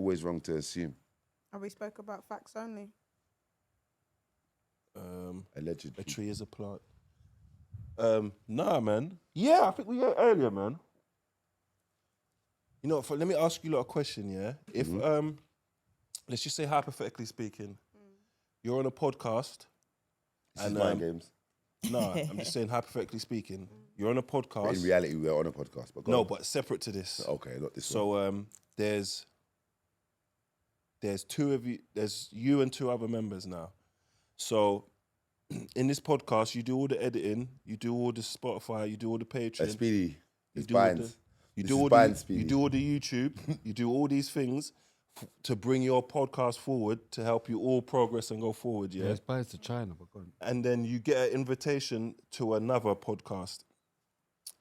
always wrong to assume. Have we spoke about facts only? Allegedly. A tree is a plant. Nah, man. Yeah, I think we were earlier, man. You know, let me ask you a question, yeah? If, let's just say hypothetically speaking, you're on a podcast. This is mind games. No, I'm just saying hypothetically speaking, you're on a podcast. But in reality, we're on a podcast. But no, but separate to this. Okay, not this one. So there's two of you, there's you and two other members now. So in this podcast, you do all the editing, you do all the Spotify, you do all the Patreon. Speedy, you do all the YouTube, you do all these things to bring your podcast forward, to help you all progress and go forward, yeah? It's biased to China, but go on. And then you get an invitation to another podcast.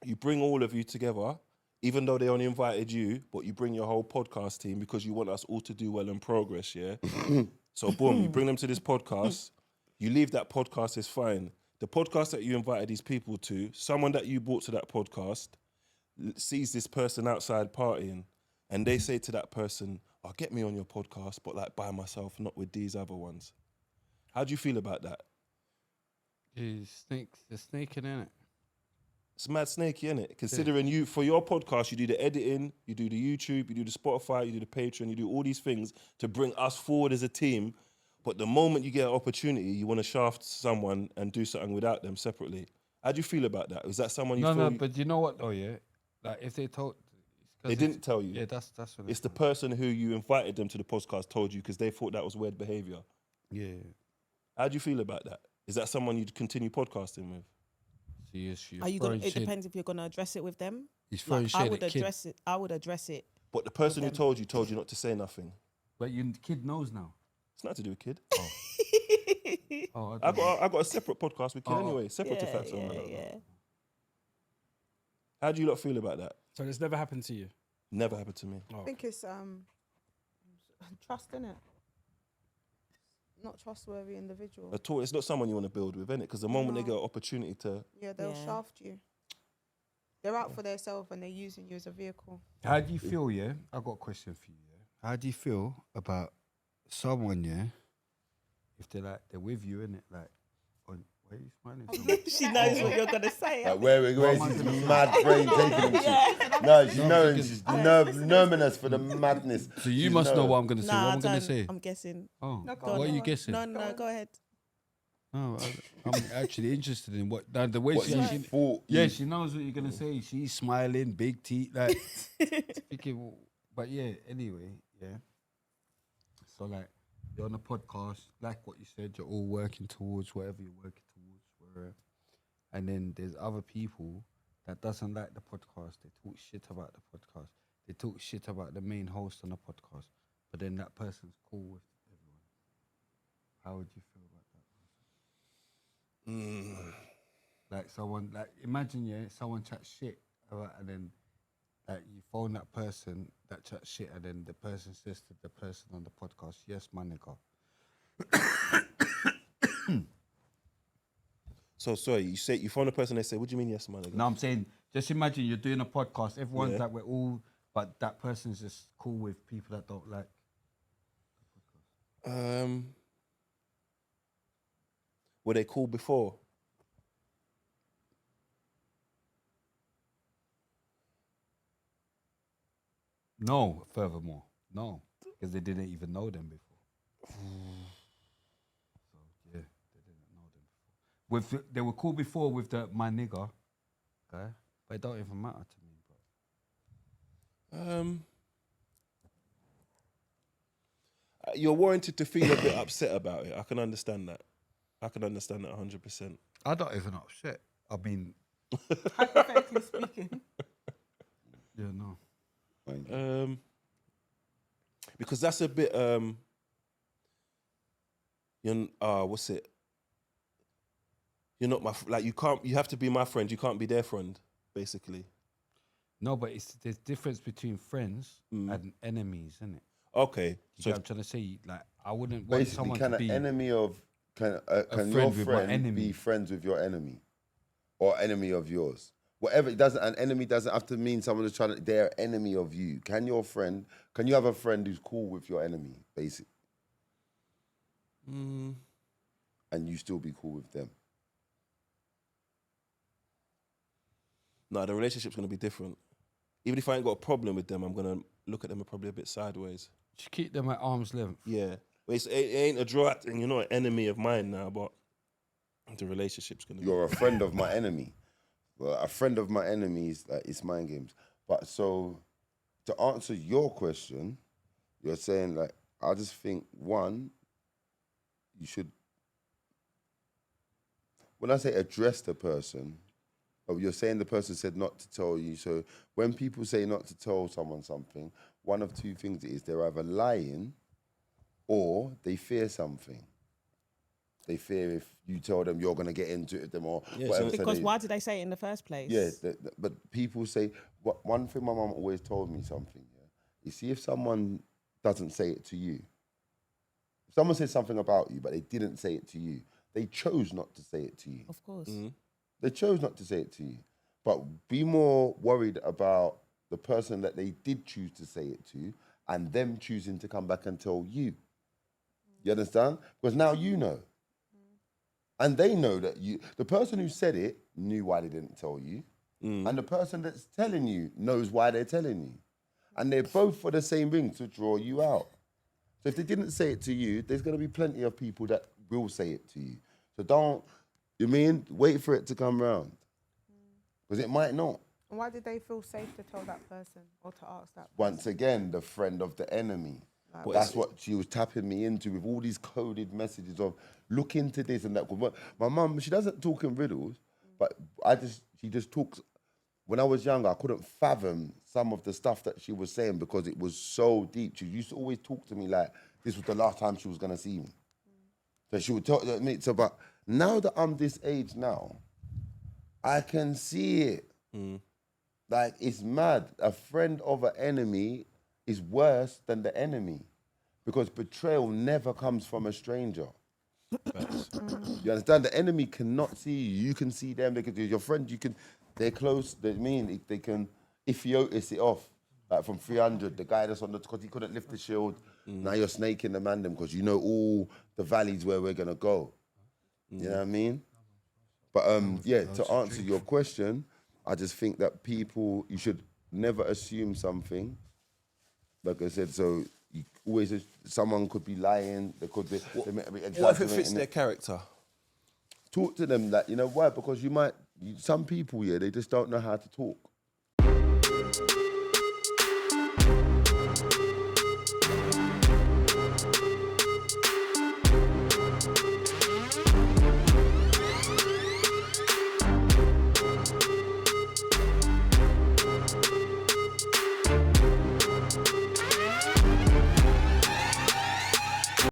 You bring all of you together, even though they only invited you, but you bring your whole podcast team because you want us all to do well and progress, yeah? So boom, you bring them to this podcast, you leave that podcast, it's fine. The podcast that you invited these people to, someone that you brought to that podcast sees this person outside partying, and they say to that person, "Oh, get me on your podcast, but like by myself, not with these other ones." How do you feel about that? It's snaking, innit? It's mad snaky, innit? Considering you, for your podcast, you do the editing, you do the YouTube, you do the Spotify, you do the Patreon, you do all these things to bring us forward as a team. But the moment you get an opportunity, you want to shaft someone and do something without them separately. How do you feel about that? Is that someone you feel... No, but you know what though, yeah? Like if they told... They didn't tell you? Yeah, that's what it's the person who you invited them to the podcast told you because they thought that was weird behaviour. Yeah. How do you feel about that? Is that someone you'd continue podcasting with? Are you gonna? It depends if you're gonna address it with them. He's throwing shit I would at address it. I would address it. But the person who told you not to say nothing. But your kid knows now. It's not to do with kid. Oh, I got a separate podcast with kid anyway. Separate to facts. Yeah. How do you lot feel about that? So this never happened to you? Never happened to me. I think it's trust in it. Not trustworthy individual. At all. It's not someone you want to build with, innit? Because the moment they get an opportunity to... Yeah, they'll shaft you. They're out for themselves and they're using you as a vehicle. How do you feel, yeah? I've got a question for you, yeah? How do you feel about someone, yeah? If they're with you, innit? Like, why are you smiling? She knows what you're going to say. Like where is this mad brain taking him to? No, she's knowing, she's numbing us for the madness. So you must know what I'm going to say. What am I going to say? I'm guessing. Oh, what are you guessing? No, go ahead. No, I'm actually interested in what the way she thought. Yeah, she knows what you're gonna say. She's smiling, big teeth, like speaking. But yeah, anyway, yeah. So like, you're on a podcast, like what you said, you're all working towards whatever you're working towards, and then there's other people that doesn't like the podcast. They talk shit about the podcast. They talk shit about the main host on the podcast. But then that person's cool with everyone. How would you feel about that? Like someone, like imagine, someone chats shit, and then like you phone that person that chats shit, and then the person says to the person on the podcast, "Yes, my nigga." So sorry, you say you phone a person, they say, "What do you mean, yes, my nigga?" No, I'm saying, just imagine you're doing a podcast. Everyone's like, we're all, but that person's just cool with people that don't like the podcast. Were they cool before? No, furthermore, no, because they didn't even know them before. So yeah, they didn't know them before. They were cool before with the my nigga guy, but it don't even matter to me. But you're warranted to feel a bit upset about it. I can understand that. I can understand that 100%. I don't even upset. I mean, hypothetically speaking. Yeah, no. Because that's a bit what's it? You're not my you have to be my friend, you can't be their friend, basically. No, but there's difference between friends and enemies, isn't it? Okay. So I'm trying to say, like, I wouldn't want basically someone can to be an enemy of can your friend with my friend enemy. be friends with your enemy or enemy of yours? Whatever, it doesn't. An enemy doesn't have to mean someone who's trying to. They're an enemy of you. Can you have a friend who's cool with your enemy, basically, and you still be cool with them? No, the relationship's gonna be different. Even if I ain't got a problem with them, I'm gonna look at them probably a bit sideways. Just keep them at arm's length. Yeah, but it ain't a draw thing. You're not an enemy of mine now, but the relationship's gonna. You're a friend of my enemy. Well, a friend of my enemy is like, it's mind games. But so, to answer your question, you're saying like, I just think one, you should. When I say address the person, you're saying the person said not to tell you. So when people say not to tell someone something, one of two things it is: they're either lying, or they fear something. They fear if you tell them you're going to get into it with them or whatever. Because why did they say it in the first place? Yeah, but people say, one thing my mum always told me something, yeah? You see, if someone doesn't say it to you, if someone says something about you, but they didn't say it to you, they chose not to say it to you. Of course. They chose not to say it to you. But be more worried about the person that they did choose to say it to and them choosing to come back and tell you. You understand? Because now you know. And they know that the person who said it knew why they didn't tell you. And the person that's telling you knows why they're telling you. And they're both for the same ring, to draw you out. So if they didn't say it to you, there's going to be plenty of people that will say it to you. So don't, wait for it to come round. Because it might not. And why did they feel safe to tell that person or to ask that person? Once again, the friend of the enemy. That's what she was tapping me into with all these coded messages of look into this and that. My mum, she doesn't talk in riddles, but she just talks. When I was younger, I couldn't fathom some of the stuff that she was saying because it was so deep. She used to always talk to me like this was the last time she was going to see me. So she would talk to me. So, but now that I'm this age now, I can see it. Like, it's mad. A friend of an enemy is worse than the enemy because betrayal never comes from a stranger. You understand? The enemy cannot see you. You can see them. They can do your friend. They're close. They can Epiotis it off. Like from 300, the guy that's on because he couldn't lift the shield. Now you're snaking the man because you know all the valleys where we're gonna go. You know what I mean? But to answer your question, I just think that you should never assume something. Like I said, so you always someone could be lying. They could be. What if it fits their character? Talk to them. Like, you know why? Because some people, they just don't know how to talk.